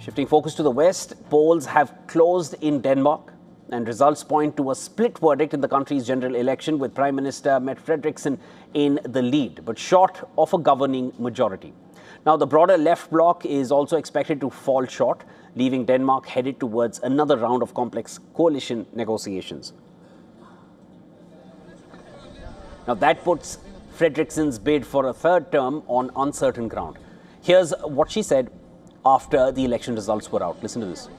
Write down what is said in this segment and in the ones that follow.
Shifting focus to the west, polls have closed in Denmark and results point to a split verdict in the country's general election with Prime Minister Mette Frederiksen in the lead, but short of a governing majority. Now, the broader left bloc is also expected to fall short, leaving Denmark headed towards another round of complex coalition negotiations. Now, that puts Frederiksen's bid for a third term on uncertain ground. Here's what she said after the election results were out. Listen to this.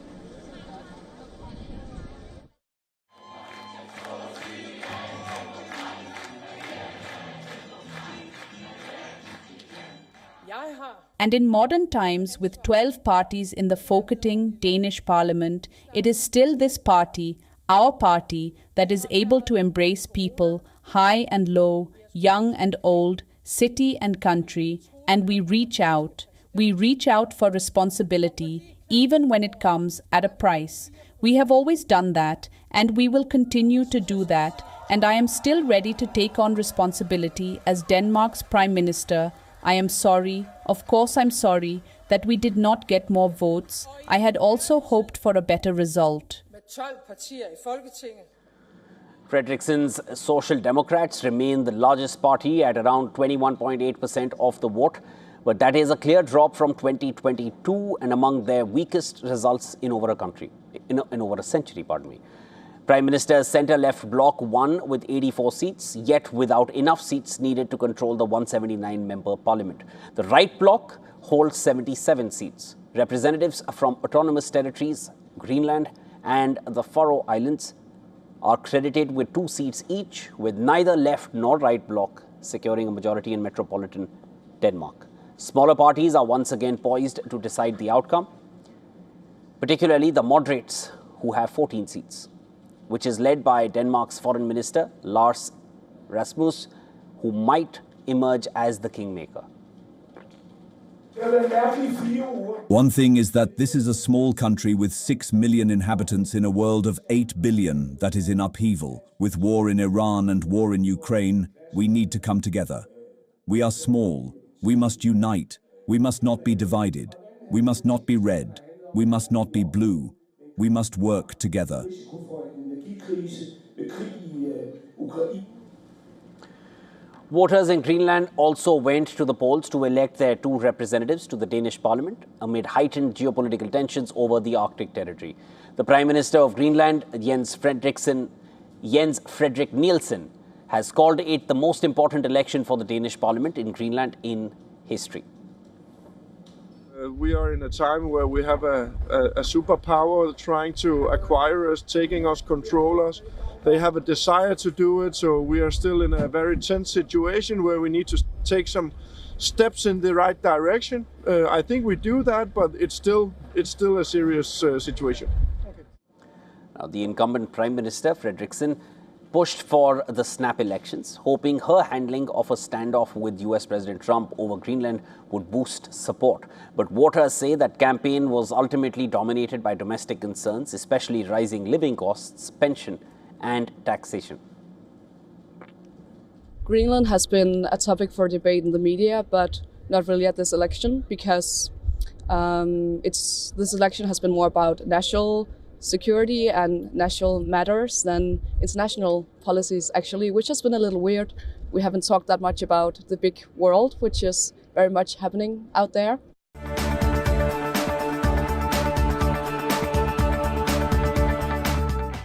And in modern times, with 12 parties in the Folketing Danish parliament, it is still this party, our party, that is able to embrace people, high and low, young and old, city and country, and we reach out. We reach out for responsibility, even when it comes at a price. We have always done that, and we will continue to do that, and I am still ready to take on responsibility as Denmark's Prime Minister. I am sorry, of course I'm sorry, that we did not get more votes. I had also hoped for a better result. Frederiksen's Social Democrats remain the largest party at around 21.8% of the vote, but that is a clear drop from 2022 and among their weakest results in over a century. Prime Minister's centre-left bloc won with 84 seats, yet without enough seats needed to control the 179-member parliament. The right bloc holds 77 seats. Representatives from autonomous territories, Greenland and the Faroe Islands are credited with 2 seats each, with neither left nor right bloc securing a majority in metropolitan Denmark. Smaller parties are once again poised to decide the outcome, particularly the moderates, who have 14 seats, which is led by Denmark's Foreign Minister, Lars Rasmussen, who might emerge as the kingmaker. One thing is that this is a small country with 6 million inhabitants in a world of 8 billion that is in upheaval. With war in Iran and war in Ukraine, we need to come together. We are small. We must unite. We must not be divided. We must not be red. We must not be blue. We must work together. Voters in Greenland also went to the polls to elect their 2 representatives to the Danish parliament amid heightened geopolitical tensions over the Arctic territory. The Prime Minister of Greenland, Jens Frederik Nielsen, has called it the most important election for the Danish parliament in Greenland in history. We are in a time where we have a superpower trying to acquire us, taking us, control us. They have a desire to do it, so we are still in a very tense situation where we need to take some steps in the right direction. I think we do that, but it's still a serious situation. Okay. Now, the incumbent Prime Minister, Frederiksen, pushed for the snap elections, hoping her handling of a standoff with US President Trump over Greenland would boost support. But voters say that campaign was ultimately dominated by domestic concerns, especially rising living costs, pension and taxation. Greenland has been a topic for debate in the media, but not really at this election, because this election has been more about national security and national matters than international policies, actually, which has been a little weird. We haven't talked that much about the big world, which is very much happening out there.